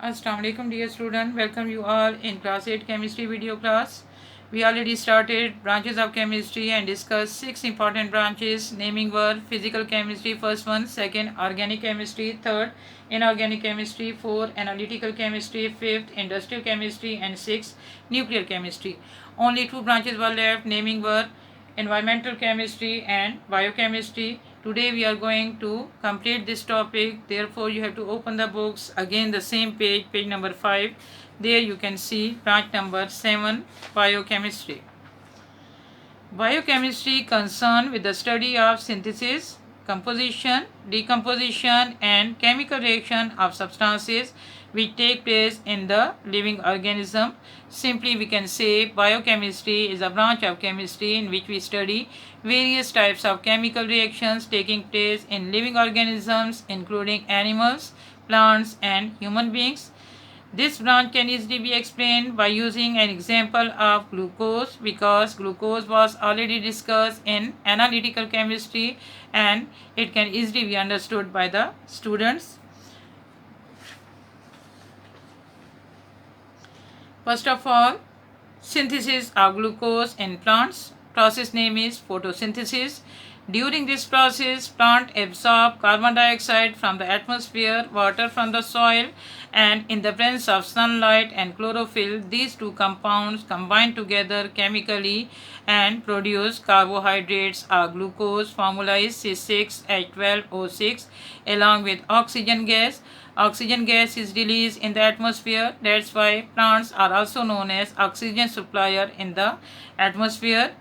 Assalamu alaikum dear student, welcome you all in class 8 chemistry video class. We already started branches of chemistry and discussed 6 important branches. Naming were physical chemistry first one, second organic chemistry, third inorganic chemistry, fourth analytical chemistry, fifth industrial chemistry and sixth nuclear chemistry. Only 2 branches were left. Naming were environmental chemistry and biochemistry. Today we are going to complete this topic, therefore you have to open the books again, the same page, page number 5. There you can see branch number 7, biochemistry. Biochemistry concerned with the study of synthesis, composition, decomposition and chemical reaction of substances which take place in the living organism. Simply we can say biochemistry is a branch of chemistry in which we study various types of chemical reactions taking place in living organisms including animals, plants and human beings. This branch can easily be explained by using an example of glucose, because glucose was already discussed in analytical chemistry and it can easily be understood by the students. First of all, synthesis of glucose in plants. Process name is photosynthesis. During this process, plant absorb carbon dioxide from the atmosphere, water from the soil, and in the presence of sunlight and chlorophyll, these two compounds combine together chemically and produce carbohydrates or glucose. Formula is C6H12O6 along with oxygen gas. Oxygen gas is released in the atmosphere. That's why plants are also known as oxygen supplier in the atmosphere.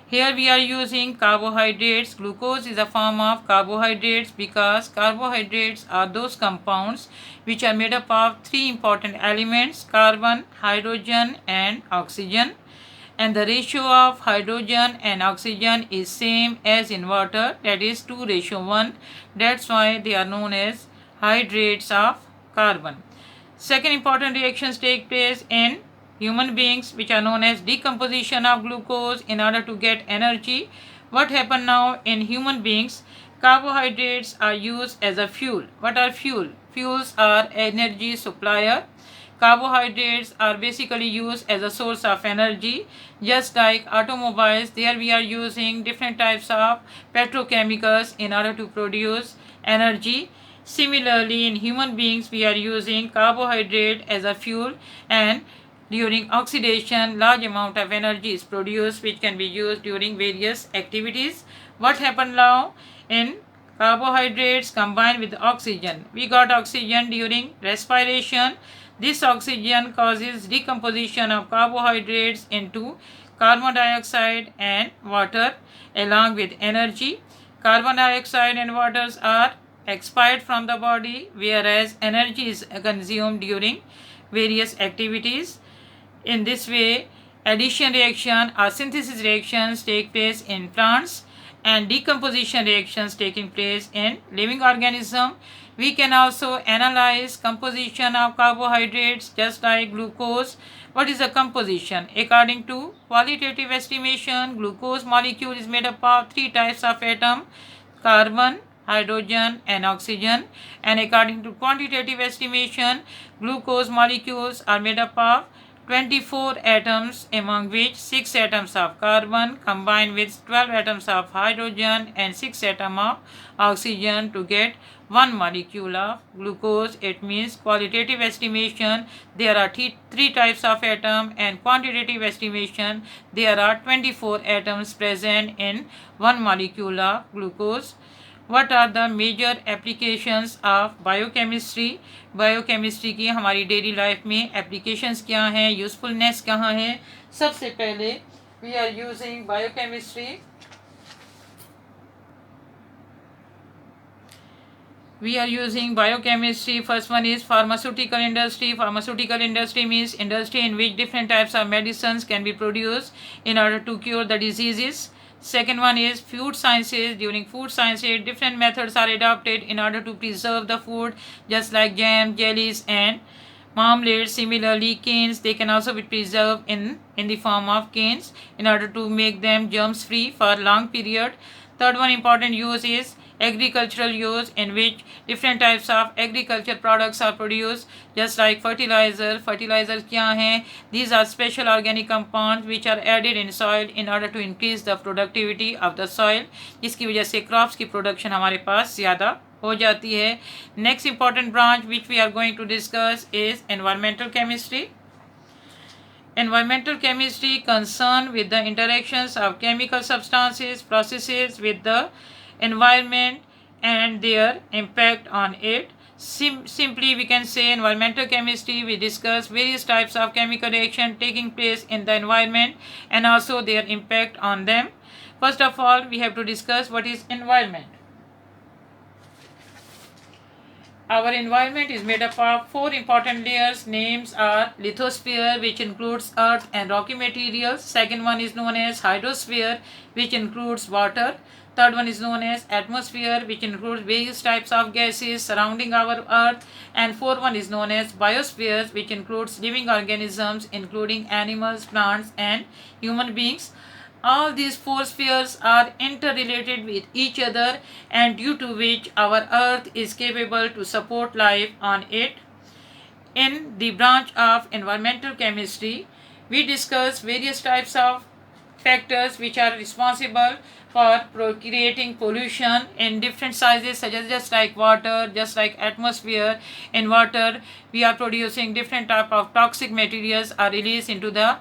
Here we are using carbohydrates. Glucose is a form of carbohydrates because carbohydrates are those compounds which are made up of 3 important elements: carbon, hydrogen and oxygen. And the ratio of hydrogen and oxygen is same as in water, that is 2:1. That's why they are known as hydrates of carbon. Second important reactions take place in human beings, which are known as decomposition of glucose in order to get energy. What happen now in human beings? Carbohydrates are used as a fuel. What are fuel? Fuels are energy supplier. Carbohydrates are basically used as a source of energy. Just like automobiles, there we are using different types of petrochemicals in order to produce energy. Similarly, in human beings, we are using carbohydrate as a fuel, and during oxidation, large amount of energy is produced which can be used during various activities. What happened now in carbohydrates combined with oxygen? We got oxygen during respiration. This oxygen causes decomposition of carbohydrates into carbon dioxide and water along with energy. Carbon dioxide and waters are expired from the body, whereas energy is consumed during various activities. In this way, addition reaction or synthesis reactions take place in plants and decomposition reactions taking place in living organism. We can also analyze composition of carbohydrates just like glucose. What is the composition? According to qualitative estimation, glucose molecule is made up of 3 types of atom: carbon, hydrogen and oxygen. And according to quantitative estimation, glucose molecules are made up of 24 atoms, among which 6 atoms of carbon combined with 12 atoms of hydrogen and 6 atoms of oxygen to get 1 molecule of glucose. It means qualitative estimation there are 3 types of atom, and quantitative estimation there are 24 atoms present in 1 molecule of glucose. What are the major applications of biochemistry? Biochemistry की हमारी daily life में applications क्या हैं, usefulness कहाँ है? सबसे पहले we are using biochemistry. We are using biochemistry. First one is pharmaceutical industry. Pharmaceutical industry means industry in which different types of medicines can be produced in order to cure the diseases. Second one is food sciences. During food sciences, different methods are adopted in order to preserve the food, just like jam, jellies and marmalade. Similarly, canes, they can also be preserved in the form of canes in order to make them germs free for long period. Third one important use is agricultural use, in which different types of agriculture products are produced, just like fertilizer. Fertilizers क्या हैं? These are special organic compounds which are added in soil in order to increase the productivity of the soil, जिसकी वजह से crops की production हमारे पास ज़्यादा हो जाती है. Next important branch which we are going to discuss is environmental chemistry. Environmental chemistry concerned with the interactions of chemical substances, processes with the environment and their impact on it. Simply we can say environmental chemistry, we discuss various types of chemical reaction taking place in the environment and also their impact on them. First of all, we have to discuss what is environment. Our environment is made up of 4 important layers. Names are lithosphere, which includes earth and rocky materials. Second one is known as hydrosphere, which includes water. Third one is known as atmosphere, which includes various types of gases surrounding our earth. And fourth one is known as biosphere, which includes living organisms including animals, plants and human beings. All these 4 spheres are interrelated with each other, and due to which our earth is capable to support life on it. In the branch of environmental chemistry, we discuss various types of factors which are responsible for creating pollution in different sizes, such as just like water, just like atmosphere. In water, we are producing different type of toxic materials are released into the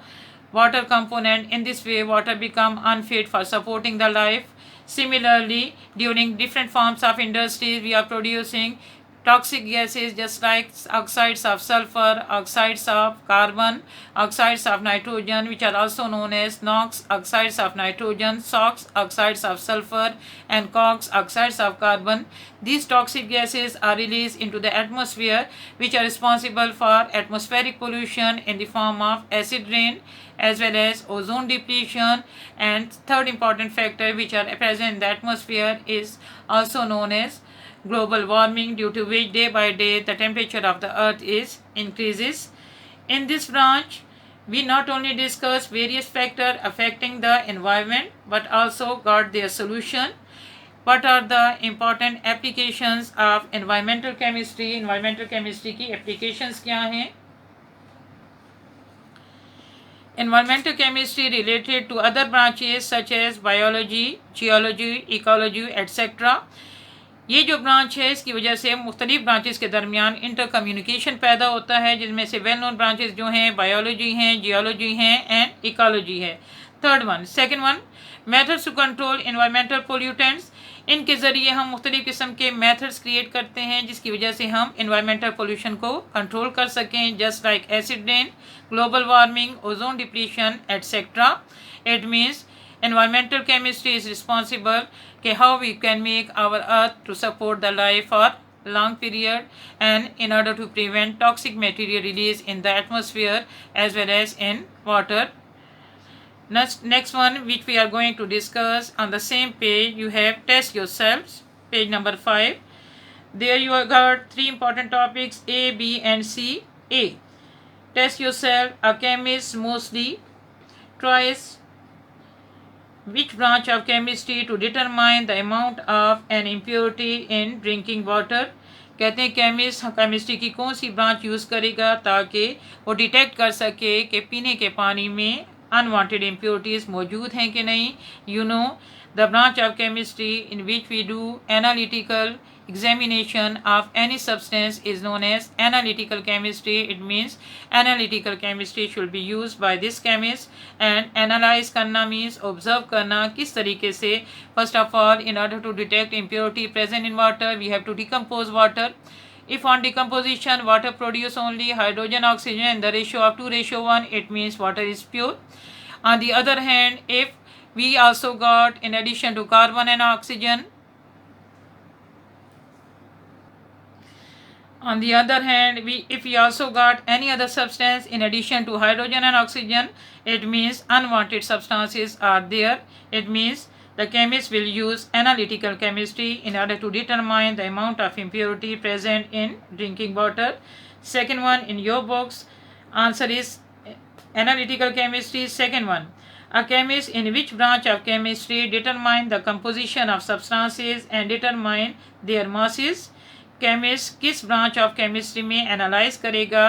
water component. In this way, water become unfit for supporting the life. Similarly, during different forms of industries, we are producing toxic gases just like oxides of sulfur, oxides of carbon, oxides of nitrogen, which are also known as NOx, oxides of nitrogen, SOx, oxides of sulfur, and COX, oxides of carbon. These toxic gases are released into the atmosphere, which are responsible for atmospheric pollution in the form of acid rain as well as ozone depletion. And third important factor which are present in the atmosphere is also known as global warming, due to which day by day the temperature of the earth is increases. In this branch, we not only discuss various factors affecting the environment but also got their solution. What are the important applications of environmental chemistry? Environmental chemistry की applications क्या हैं? Environmental chemistry related to other branches such as biology, geology, ecology, etc. ये जो branch है इसकी वजह से मुख्तलिफ ब्रांचेस के दरमियान इंटर कम्युनिकेशन पैदा होता है, जिनमें से वेल नोन ब्रांचेस जो हैं बायोलॉजी हैं, जियोलॉजी हैं एंड इकोलॉजी है. Second one methods to control environmental pollutants. इनके ज़रिए हम मुख्तलिफ किस्म के मेथड्स क्रिएट करते हैं जिसकी वजह से हम एनवायरमेंटल पोल्यूशन को कंट्रोल कर सकें, just like acid rain, global warming, ozone depletion etcetera. It means environmental chemistry is responsible how we can make our earth to support the life for long period and in order to prevent toxic material release in the atmosphere as well as in water. Next one which we are going to discuss on the same page, you have test yourselves, page number 5. There you have got 3 important topics A, B and C. A, test yourself. A chemist mostly tries which branch of chemistry to determine the amount of an impurity in drinking water. कहते हैं chemist chemistry की कौन सी branch use करेगा ताकि वो detect कर सके कि पीने के पानी में अनवांटेड इम्प्योरिटीज़ मौजूद हैं कि नहीं. You know the branch of chemistry in which we do analytical examination of any substance is known as analytical chemistry. It means analytical chemistry should be used by this chemist. And analyze करना means observe करना किस तरीके से. First of all, in order to detect impurity present in water, we have to decompose water. If on decomposition water produce only hydrogen, oxygen in the ratio of 2:1, it means water is pure. On the other hand, if we also got in addition to carbon and oxygen, on the other hand, if we also got any other substance in addition to hydrogen and oxygen, it means unwanted substances are there. It means the chemist will use analytical chemistry in order to determine the amount of impurity present in drinking water. Second one in your books, answer is analytical chemistry. Second one, A chemist in which branch of chemistry determine the composition of substances and determine their masses. Chemist किस branch of chemistry में analyze करेगा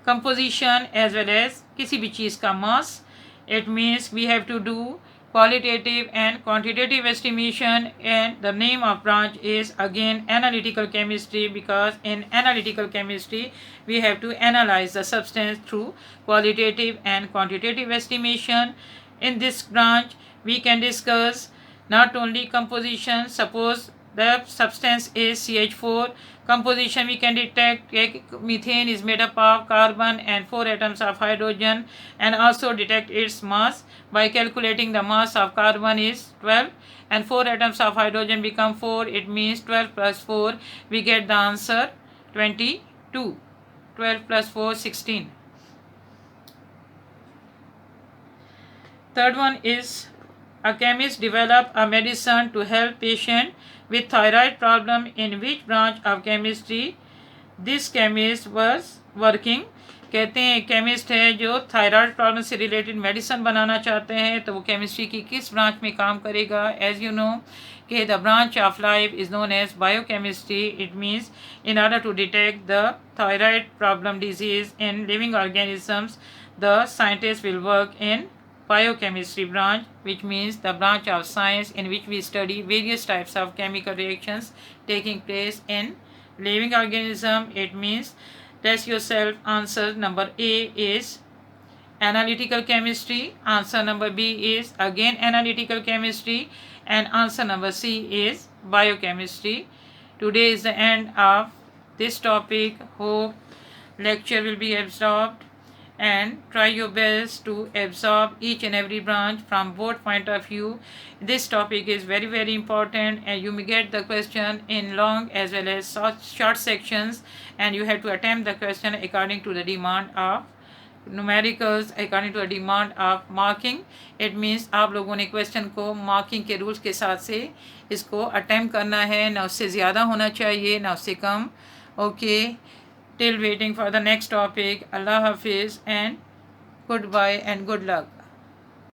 composition as well as किसी भी चीज़ का mass. It means we have to do qualitative and quantitative estimation, and the name of branch is again analytical chemistry, because in analytical chemistry we have to analyze the substance through qualitative and quantitative estimation. In this branch we can discuss not only composition. Suppose the substance is CH4, composition we can detect methane is made up of carbon and 4 atoms of hydrogen, and also detect its mass by calculating the mass of carbon is 12 and 4 atoms of hydrogen become 4. It means 12 plus 4, we get the answer 22. 12 plus 4, 16. Third one is a chemist develop a medicine to help patient with thyroid problem. In which branch of chemistry this chemist was working? कहते हैं chemist है जो thyroid problem से related medicine बनाना चाहते हैं, तो वो chemistry की किस ब्रांच में काम करेगा? एज यू नो कि the branch of life is known as biochemistry. It means in order to detect the thyroid problem disease in living organisms, the scientist will work in biochemistry branch, which means the branch of science in which we study various types of chemical reactions taking place in living organism. It means test yourself. Answer number A is analytical chemistry, answer number B is again analytical chemistry, and answer number C is biochemistry. Today is the end of this topic. Hope lecture will be absorbed, and try your best to absorb each and every branch from both point of view. This topic is very important, and you may get the question in long as well as short sections, and you have to attempt the question according to the demand of numericals, according to the demand of marking. It means आप लोगों ने question को marking के rules के साथ से इसको attempt करना है, ना उससे ज़्यादा होना चाहिए ना उससे कम. Okay, till waiting for the next topic. Allah Hafiz and goodbye and good luck.